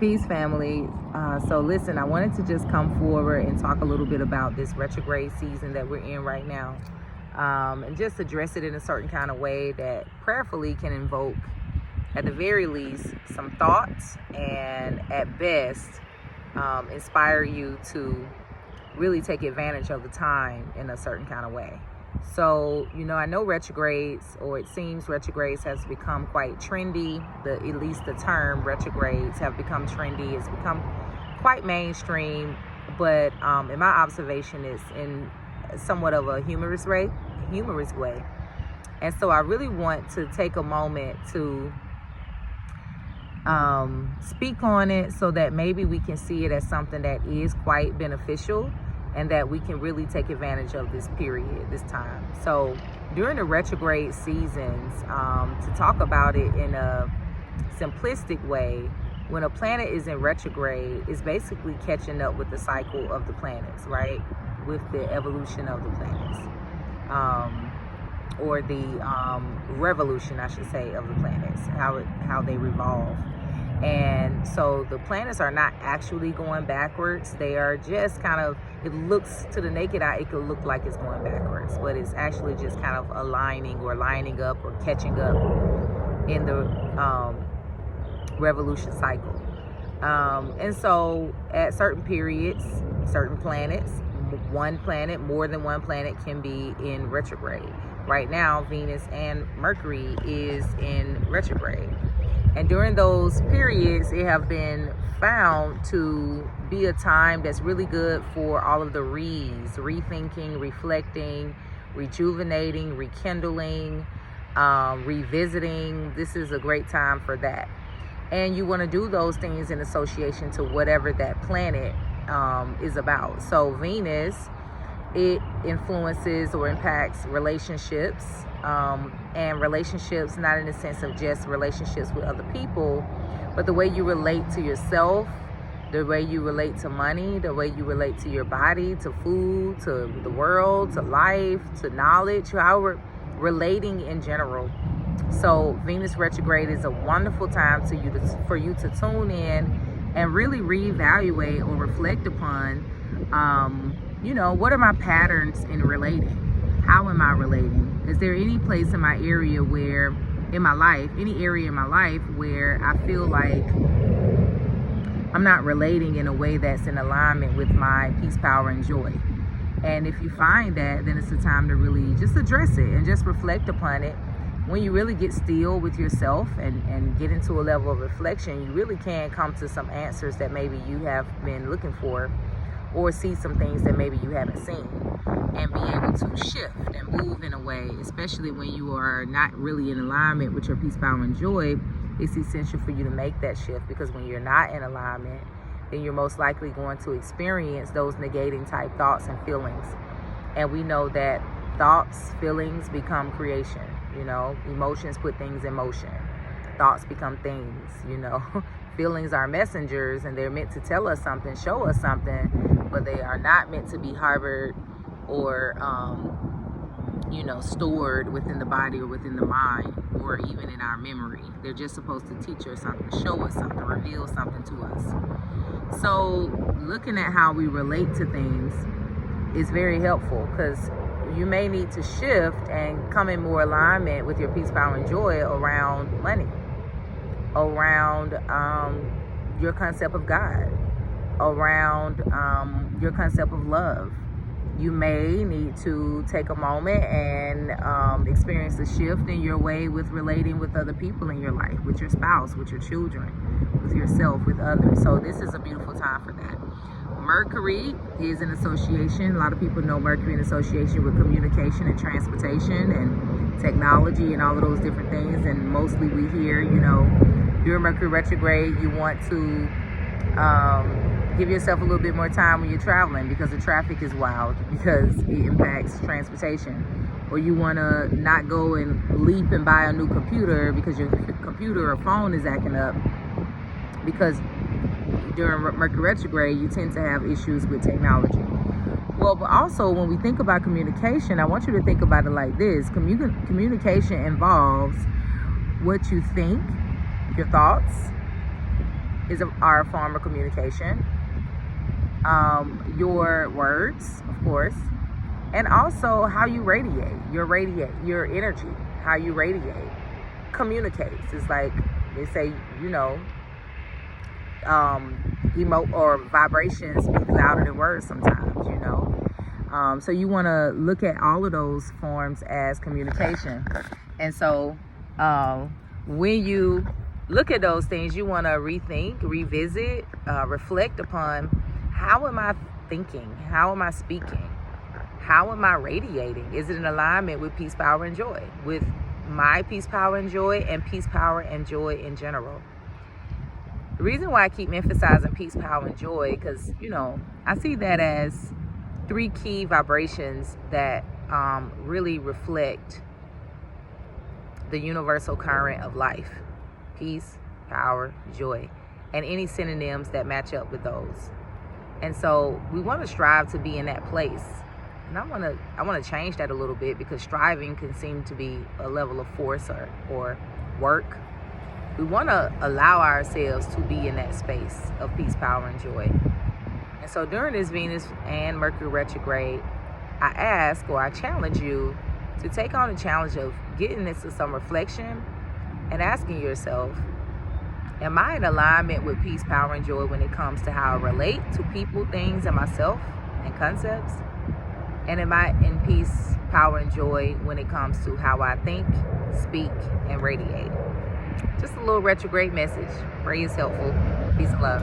Peace, family. So listen, I wanted to just come forward and talk a little bit about this retrograde season that we're in right now, and just address it in a certain kind of way that prayerfully can invoke, at the very least, some thoughts, and at best, inspire you to really take advantage of the time in a certain kind of way. So, I know retrogrades, or it seems retrogrades has become quite trendy. At least the term retrogrades have become trendy. It's become quite mainstream, but in my observation, it's in somewhat of a humorous way. And so I really want to take a moment to speak on it so that maybe we can see it as something that is quite beneficial, and that we can really take advantage of this period, this time. So during the retrograde seasons, to talk about it in a simplistic way, when a planet is in retrograde, it's basically catching up with the cycle of the planets, right? With the evolution of the planets. Or the revolution, I should say, of the planets, how they revolve. And so the planets are not actually going backwards. They are just kind of, it looks to the naked eye, it could look like it's going backwards, but it's actually just kind of aligning or lining up or catching up in the revolution cycle. And so at certain periods, certain planets, more than one planet can be in retrograde. Right now, Venus and Mercury is in retrograde. And during those periods, it have been found to be a time that's really good for all of the rethinking, reflecting, rejuvenating, rekindling, revisiting. This is a great time for that. And you want to do those things in association to whatever that planet is about. So Venus, it influences or impacts relationships, and relationships not in the sense of just relationships with other people, but the way you relate to yourself, the way you relate to money, the way you relate to your body, to food, to the world, to life, to knowledge, however, relating in general. So Venus retrograde is a wonderful time for you to tune in and really reevaluate or reflect upon, what are my patterns in relating? How am I relating? Is there any place in my area any area in my life where I feel like I'm not relating in a way that's in alignment with my peace, power, and joy? And if you find that, then it's a time to really just address it and just reflect upon it. When you really get still with yourself and get into a level of reflection, you really can come to some answers that maybe you have been looking for, or see some things that maybe you haven't seen, and be able to shift and move in a way, especially when you are not really in alignment with your peace, power, and joy. It's essential for you to make that shift, because when you're not in alignment, then you're most likely going to experience those negating type thoughts and feelings. And we know that thoughts, feelings become creation. Emotions put things in motion. Thoughts become things, Feelings are messengers, and they're meant to tell us something, show us something, but they are not meant to be harbored or, stored within the body or within the mind or even in our memory. They're just supposed to teach us something, show us something, reveal something to us. So looking at how we relate to things is very helpful, because you may need to shift and come in more alignment with your peace, power, and joy around money, around your concept of God, around your concept of love. You may need to take a moment and experience a shift in your way with relating with other people in your life, with your spouse, with your children, with yourself, with others. So this is a beautiful time for that. Mercury is in association. A lot of people know Mercury in association with communication and transportation and technology and all of those different things. And mostly we hear, during Mercury retrograde, you want to give yourself a little bit more time when you're traveling, because the traffic is wild, because it impacts transportation. Or you want to not go and leap and buy a new computer because your computer or phone is acting up, because during Mercury retrograde, you tend to have issues with technology. Well, but also when we think about communication, I want you to think about it like this. Communication involves what you think, your thoughts, are a form of communication. Your words, of course, and also how you radiate, your energy, how you radiate, communicates. It's like they say, emote or vibrations speak louder than words sometimes, so you want to look at all of those forms as communication. And so when you look at those things, you want to rethink, revisit, reflect upon, how am I thinking? How am I speaking? How am I radiating? Is it in alignment with peace, power, and joy? With my peace, power, and joy, and peace, power, and joy in general? The reason why I keep emphasizing peace, power, and joy, because, I see that as 3 key vibrations that really reflect the universal current of life. Peace, power, joy, and any synonyms that match up with those. And so we want to strive to be in that place. And I want to change that a little bit, because striving can seem to be a level of force or work. We want to allow ourselves to be in that space of peace, power, and joy. And so during this Venus and Mercury retrograde, I challenge you to take on the challenge of getting into some reflection and asking yourself, am I in alignment with peace, power, and joy when it comes to how I relate to people, things, and myself and concepts? And am I in peace, power, and joy when it comes to how I think, speak, and radiate? Just a little retrograde message. Pray it's helpful. Peace and love.